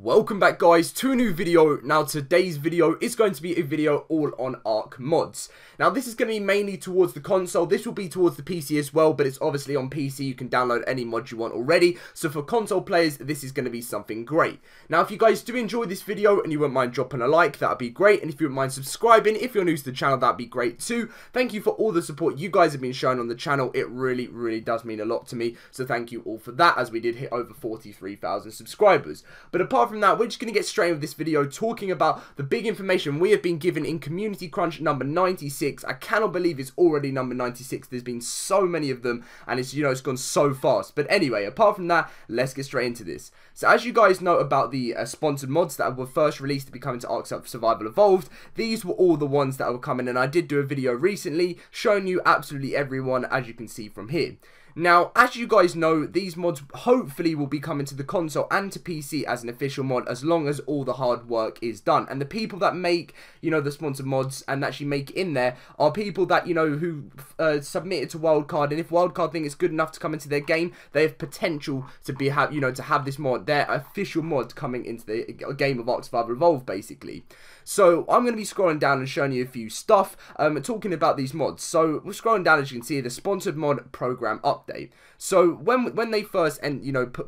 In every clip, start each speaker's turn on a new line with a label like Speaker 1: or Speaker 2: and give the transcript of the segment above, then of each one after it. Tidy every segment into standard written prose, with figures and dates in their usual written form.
Speaker 1: Welcome back guys to a new video. Now today's video is going to be a video all on ARK mods. Now this is going to be mainly towards the console. This will be towards the PC as well, but it's obviously on PC. You can download any mod you want already. So for console players, this is going to be something great. Now if you guys do enjoy this video and you wouldn't mind dropping a like, that would be great. And if you wouldn't mind subscribing, if you're new to the channel, that'd be great too. Thank you for all the support you guys have been showing on the channel. It really does mean a lot to me. So thank you all for that, as we did hit over 43,000 subscribers. But apart from that, we're just going to get straight into this video talking about the big information we have been given in Community Crunch number 96. I cannot believe it's already number 96. There's been so many of them and it's gone so fast. But anyway, apart from that, let's get straight into this. So as you guys know about the sponsored mods that were first released to be coming to ARK Survival Evolved, these were all the ones that were coming, and I did do a video recently showing you absolutely everyone, as you can see from here. Now, as you guys know, these mods hopefully will be coming to the console and to PC as an official mod, as long as all the hard work is done. And the people that make, the sponsored mods and actually make it in there are people that, who submitted to Wildcard. And if Wildcard think it's good enough to come into their game, they have potential to be, to have this mod, their official mod, coming into the game of ARK Survival Evolved, basically. So I'm going to be scrolling down and showing you a few stuff, talking about these mods. So we're scrolling down, as you can see, the sponsored mod program update. So when they first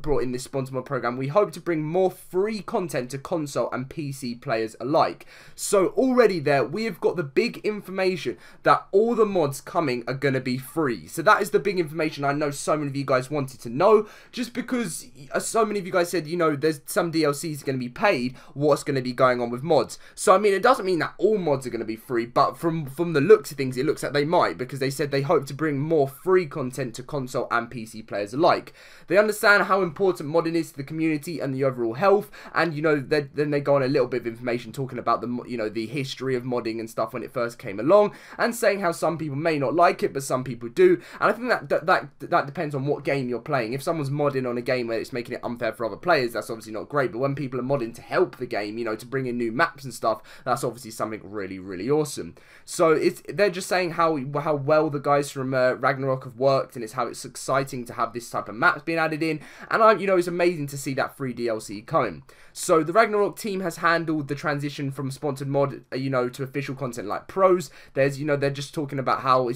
Speaker 1: brought in this sponsored mod program, we hope to bring more free content to console and PC players alike. So already there, we have got the big information that all the mods coming are going to be free. So that is the big information I know so many of you guys wanted to know, just because so many of you guys said, there's some DLCs going to be paid. What's going to be going on with mods? So I mean, it doesn't mean that all mods are going to be free, but from the looks of things, it looks like they might, because they said they hope to bring more free content to console and PC players alike. They understand how important modding is to the community and the overall health, and then they go on a little bit of information talking about the the history of modding and stuff when it first came along, and saying how some people may not like it, but some people do. And I think that depends on what game you're playing. If someone's modding on a game where it's making it unfair for other players, that's obviously not great. But when people are modding to help the game, to bring in new maps and stuff, that's obviously something really awesome. So they're just saying how well the guys from Ragnarok have worked, and how it's exciting to have this type of maps being added in, and it's amazing to see that free DLC coming. So the Ragnarok team has handled the transition from sponsored mod to official content like pros. There's they're just talking about how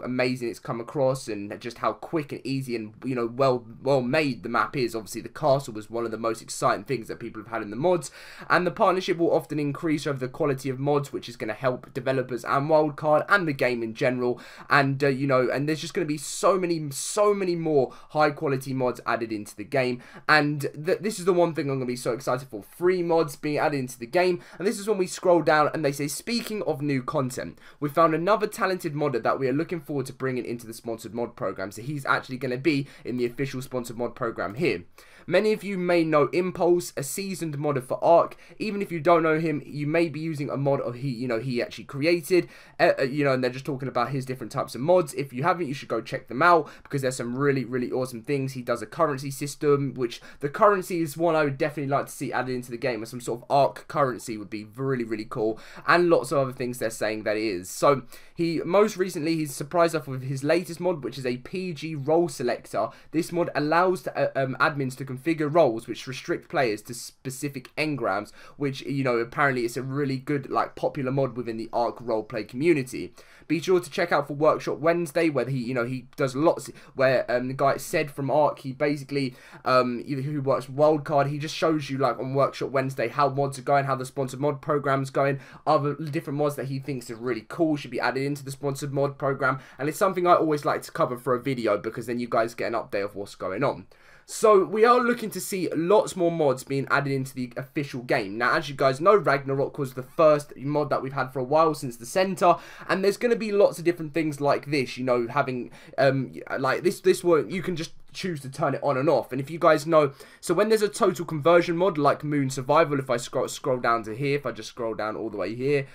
Speaker 1: amazing it's come across, and just how quick and easy and well made the map is. Obviously the castle was one of the most exciting things that people have had in the mods, and the partnership will often increase over the quality of mods, which is going to help developers and Wildcard and the game in general. And and there's just going to be so many more high quality mods added into the game. And this is the one thing I'm going to be so excited for: free mods being added into the game. And this is when we scroll down and they say, speaking of new content, we found another talented modder that we are looking forward to bringing into the sponsored mod program. So he's actually going to be in the official sponsored mod program here. Many of you may know Impulse, a seasoned modder for ARK. Even if you don't know him, you may be using a mod of he actually created. And they're just talking about his different types of mods. If you haven't, you should go check them out, because there's some really awesome things. He does a currency system, which the currency is one I would definitely like to see added into the game, as some sort of ARK currency would be really cool, and lots of other things they're saying that it is. So most recently he's surprised us with his latest mod, which is a PG Roll Selector. This mod allows admins to configure roles which restrict players to specific engrams, which apparently it's a really good popular mod within the ARK roleplay community. Be sure to check out for Workshop Wednesday, where he does lots, where the guy said from ARK, he basically who works Wildcard, he just shows you on Workshop Wednesday how mods are going, how the sponsored mod program's going, other different mods that he thinks are really cool should be added into the sponsored mod program. And it's something I always like to cover for a video, because then you guys get an update of what's going on. So we are looking to see lots more mods being added into the official game. Now, as you guys know, Ragnarok was the first mod that we've had for a while, since the center, and there's going to be lots of different things like this, having this one, you can just choose to turn it on and off. And if you guys know, so when there's a total conversion mod like Moon Survival, if I scroll down to here, if I just scroll down all the way here,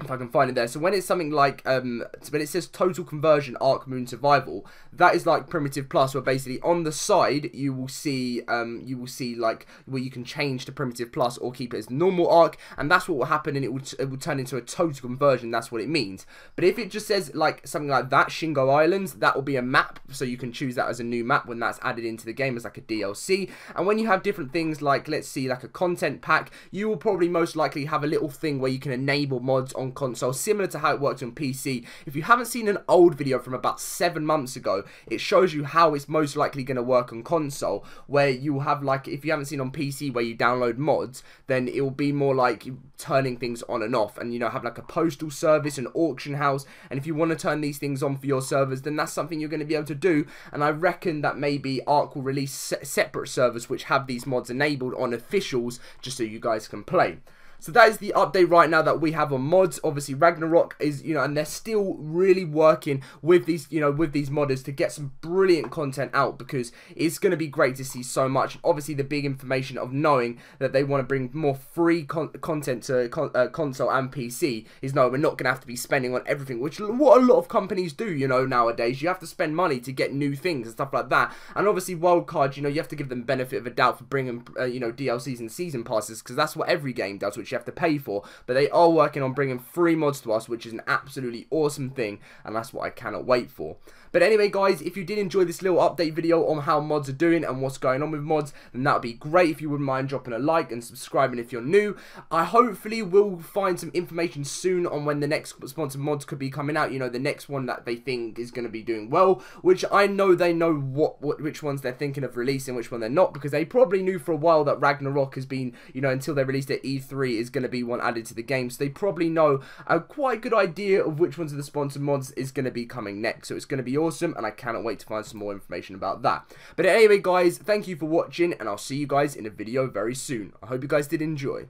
Speaker 1: if I can find it there. So when it's something like when it says total conversion Ark Moon survival, that is like primitive plus, where basically on the side you will see like where you can change to primitive plus or keep it as normal Ark, and that's what will happen, and it will turn into a total conversion. That's what it means. But if it just says like something like that, Shingo Islands, that will be a map, so you can choose that as a new map when that's added into the game as like a DLC. And when you have different things like, let's see, like a content pack, you will probably most likely have a little thing where you can enable mods on console, similar to how it works on PC. If you haven't seen an old video from about 7 months ago, it shows you how it's most likely going to work on console, where you have, like, if you haven't seen on PC where you download mods, then it will be more like turning things on and off, and, you know, have like a postal service, an auction house, and if you want to turn these things on for your servers, then that's something you're going to be able to do. And I reckon that maybe ARK will release separate servers which have these mods enabled on officials, just so you guys can play. So that is the update right now that we have on mods. Obviously Ragnarok is, you know, and they're still really working with these, you know, with these modders to get some brilliant content out, because it's going to be great to see so much. Obviously the big information of knowing that they want to bring more free content to console and PC is, no, we're not going to have to be spending on everything, which what a lot of companies do, you know, nowadays. You have to spend money to get new things and stuff like that. And obviously wildcards, you know, you have to give them benefit of a doubt for bringing, you know, DLCs and season passes, because that's what every game does, which you have to pay for. But they are working on bringing free mods to us, which is an absolutely awesome thing, and that's what I cannot wait for. But anyway guys, if you did enjoy this little update video on how mods are doing and what's going on with mods, then that would be great if you wouldn't mind dropping a like and subscribing if you're new. I hopefully will find some information soon on when the next sponsored mods could be coming out, you know, the next one that they think is going to be doing well, which I know they know which ones they're thinking of releasing, which one they're not, because they probably knew for a while that Ragnarok has been, you know, until they released it, E3 is going to be one added to the game, so they probably know a quite good idea of which ones of the sponsored mods is going to be coming next. So it's going to be awesome, and I cannot wait to find some more information about that. But anyway guys, thank you for watching, and I'll see you guys in a video very soon. I hope you guys did enjoy.